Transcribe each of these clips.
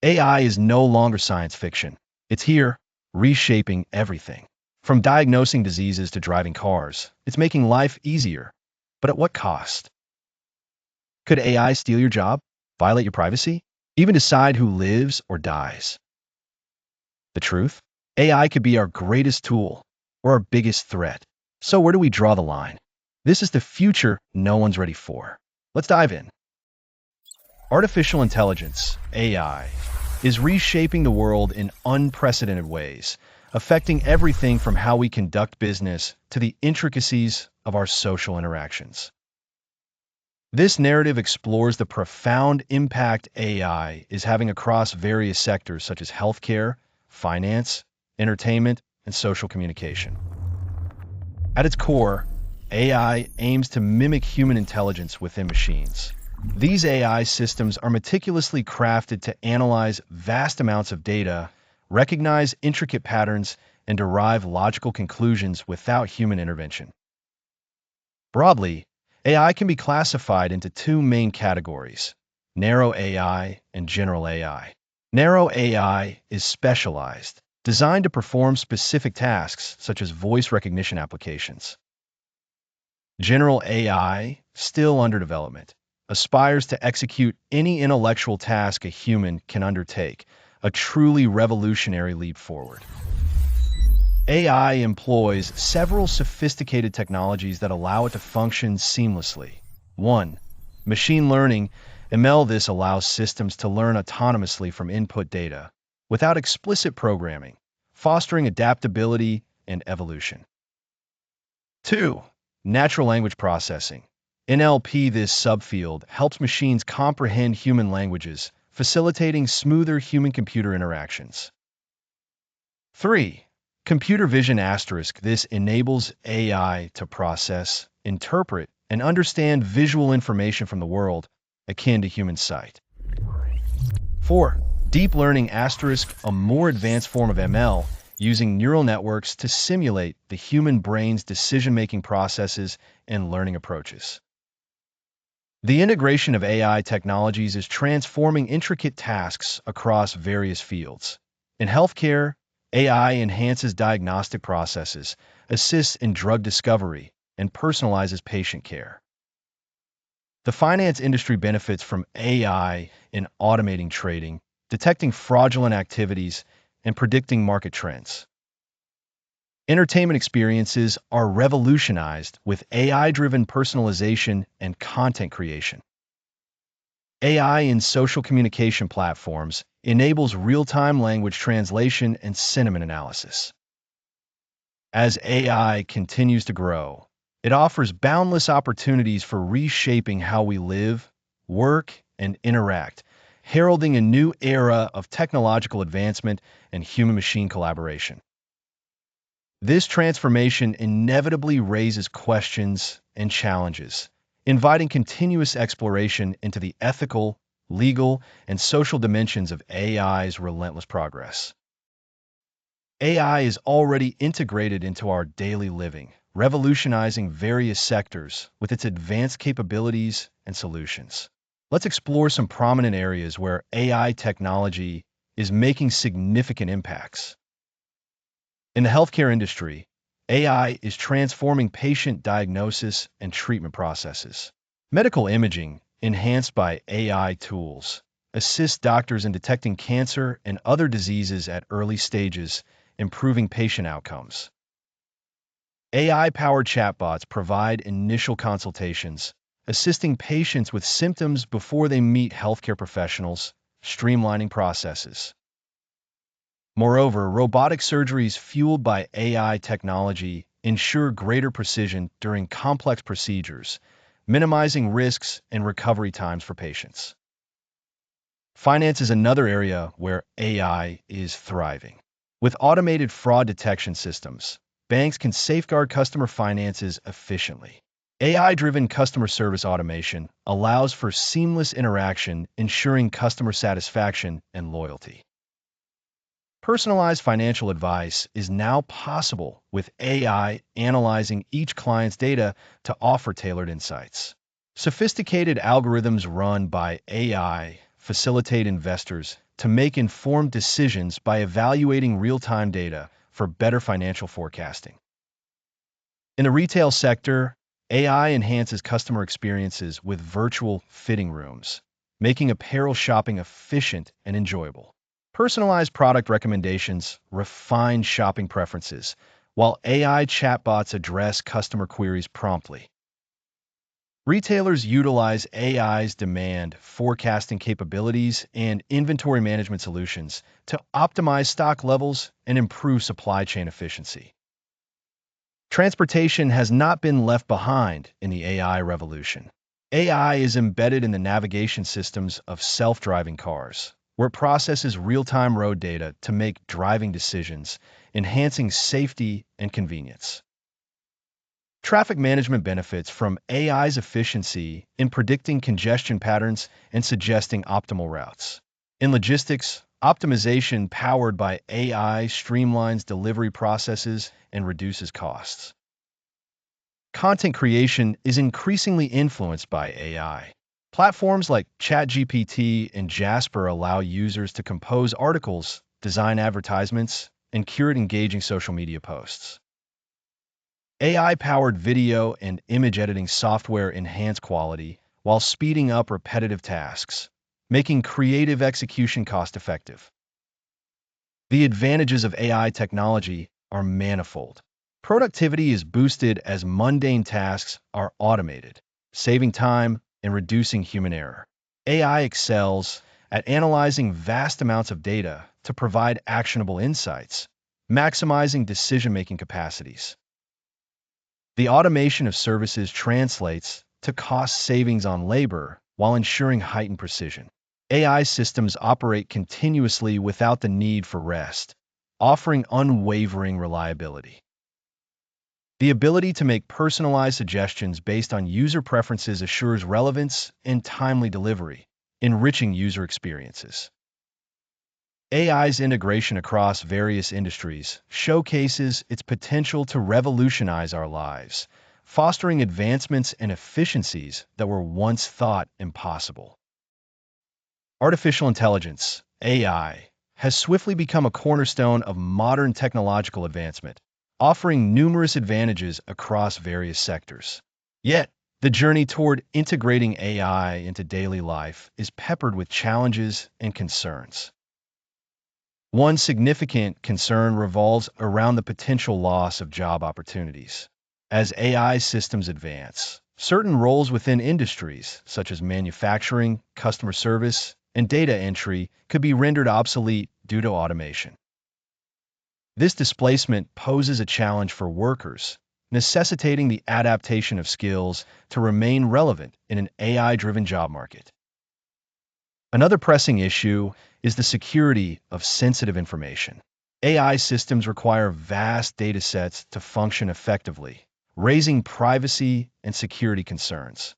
AI is no longer science fiction. It's here, reshaping everything. From diagnosing diseases to driving cars, it's making life easier. But at what cost? Could AI steal your job, violate your privacy, even decide who lives or dies? The truth? AI could be our greatest tool or our biggest threat. So where do we draw the line? This is the future no one's ready for. Let's dive in. Artificial intelligence, AI, is reshaping the world in unprecedented ways, affecting everything from how we conduct business to the intricacies of our social interactions. This narrative explores the profound impact AI is having across various sectors such as healthcare, finance, entertainment, and social communication. At its core, AI aims to mimic human intelligence within machines. These AI systems are meticulously crafted to analyze vast amounts of data, recognize intricate patterns, and derive logical conclusions without human intervention. Broadly, AI can be classified into two main categories: narrow AI and general AI. Narrow AI is specialized, designed to perform specific tasks such as voice recognition applications. General AI, still under development, aspires to execute any intellectual task a human can undertake, a truly revolutionary leap forward. AI employs several sophisticated technologies that allow it to function seamlessly. 1. Machine learning. ML. This allows systems to learn autonomously from input data, without explicit programming, fostering adaptability and evolution. 2. Natural language processing. NLP. This subfield helps machines comprehend human languages, facilitating smoother human-computer interactions. 3. Computer vision asterisk. This enables AI to process, interpret, and understand visual information from the world, akin to human sight. 4. Deep learning asterisk. A more advanced form of ML, using neural networks to simulate the human brain's decision-making processes and learning approaches. The integration of AI technologies is transforming intricate tasks across various fields. In healthcare, AI enhances diagnostic processes, assists in drug discovery, and personalizes patient care. The finance industry benefits from AI in automating trading, detecting fraudulent activities, and predicting market trends. Entertainment experiences are revolutionized with AI-driven personalization and content creation. AI in social communication platforms enables real-time language translation and sentiment analysis. As AI continues to grow, it offers boundless opportunities for reshaping how we live, work, and interact, heralding a new era of technological advancement and human-machine collaboration. This transformation inevitably raises questions and challenges, inviting continuous exploration into the ethical, legal, and social dimensions of AI's relentless progress. AI is already integrated into our daily living, revolutionizing various sectors with its advanced capabilities and solutions. Let's explore some prominent areas where AI technology is making significant impacts. In the healthcare industry, AI is transforming patient diagnosis and treatment processes. Medical imaging, enhanced by AI tools, assists doctors in detecting cancer and other diseases at early stages, improving patient outcomes. AI-powered chatbots provide initial consultations, assisting patients with symptoms before they meet healthcare professionals, streamlining processes. Moreover, robotic surgeries fueled by AI technology ensure greater precision during complex procedures, minimizing risks and recovery times for patients. Finance is another area where AI is thriving. With automated fraud detection systems, banks can safeguard customer finances efficiently. AI-driven customer service automation allows for seamless interaction, ensuring customer satisfaction and loyalty. Personalized financial advice is now possible with AI analyzing each client's data to offer tailored insights. Sophisticated algorithms run by AI facilitate investors to make informed decisions by evaluating real-time data for better financial forecasting. In the retail sector, AI enhances customer experiences with virtual fitting rooms, making apparel shopping efficient and enjoyable. Personalized product recommendations refine shopping preferences, while AI chatbots address customer queries promptly. Retailers utilize AI's demand forecasting capabilities and inventory management solutions to optimize stock levels and improve supply chain efficiency. Transportation has not been left behind in the AI revolution. AI is embedded in the navigation systems of self-driving cars, where it processes real-time road data to make driving decisions, enhancing safety and convenience. Traffic management benefits from AI's efficiency in predicting congestion patterns and suggesting optimal routes. In logistics, optimization powered by AI streamlines delivery processes and reduces costs. Content creation is increasingly influenced by AI. Platforms like ChatGPT and Jasper allow users to compose articles, design advertisements, and curate engaging social media posts. AI-powered video and image editing software enhance quality while speeding up repetitive tasks, making creative execution cost-effective. The advantages of AI technology are manifold. Productivity is boosted as mundane tasks are automated, saving time and reducing human error. AI excels at analyzing vast amounts of data to provide actionable insights, maximizing decision-making capacities. The automation of services translates to cost savings on labor while ensuring heightened precision. AI systems operate continuously without the need for rest, offering unwavering reliability. The ability to make personalized suggestions based on user preferences assures relevance and timely delivery, enriching user experiences. AI's integration across various industries showcases its potential to revolutionize our lives, fostering advancements and efficiencies that were once thought impossible. Artificial intelligence, AI, has swiftly become a cornerstone of modern technological advancement, offering numerous advantages across various sectors. Yet, the journey toward integrating AI into daily life is peppered with challenges and concerns. One significant concern revolves around the potential loss of job opportunities. As AI systems advance, certain roles within industries, such as manufacturing, customer service, and data entry, could be rendered obsolete due to automation. This displacement poses a challenge for workers, necessitating the adaptation of skills to remain relevant in an AI-driven job market. Another pressing issue is the security of sensitive information. AI systems require vast data sets to function effectively, raising privacy and security concerns.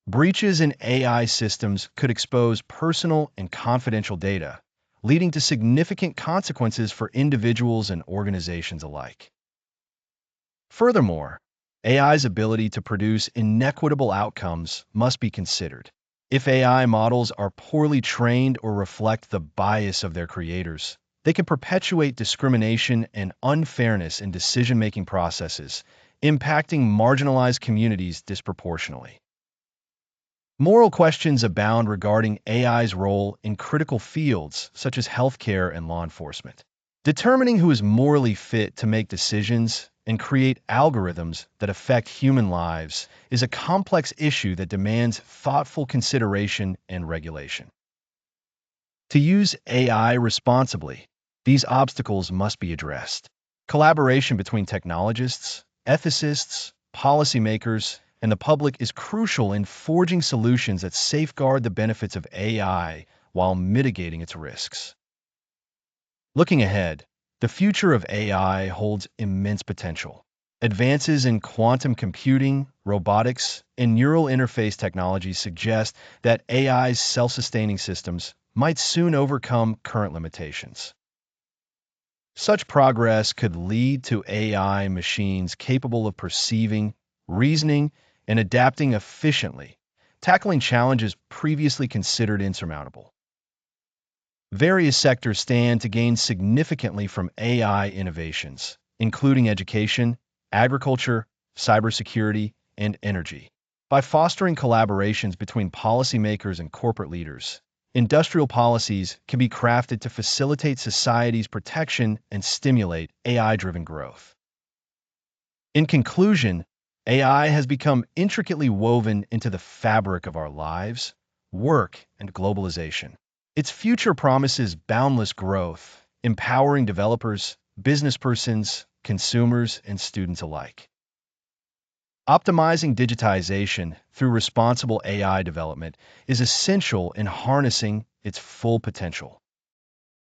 Breaches in AI systems could expose personal and confidential data, leading to significant consequences for individuals and organizations alike. Furthermore, AI's ability to produce inequitable outcomes must be considered. If AI models are poorly trained or reflect the bias of their creators, they can perpetuate discrimination and unfairness in decision-making processes, impacting marginalized communities disproportionately. Moral questions abound regarding AI's role in critical fields such as healthcare and law enforcement. Determining who is morally fit to make decisions and create algorithms that affect human lives is a complex issue that demands thoughtful consideration and regulation. To use AI responsibly, these obstacles must be addressed. Collaboration between technologists, ethicists, policymakers, and the public is crucial in forging solutions that safeguard the benefits of AI while mitigating its risks. Looking ahead, the future of AI holds immense potential. Advances in quantum computing, robotics, and neural interface technologies suggest that AI's self-sustaining systems might soon overcome current limitations. Such progress could lead to AI machines capable of perceiving, reasoning, and adapting efficiently, tackling challenges previously considered insurmountable. Various sectors stand to gain significantly from AI innovations, including education, agriculture, cybersecurity, and energy. By fostering collaborations between policymakers and corporate leaders, industrial policies can be crafted to facilitate society's protection and stimulate AI-driven growth. In conclusion, AI has become intricately woven into the fabric of our lives, work, and globalization. Its future promises boundless growth, empowering developers, businesspersons, consumers, and students alike. Optimizing digitization through responsible AI development is essential in harnessing its full potential.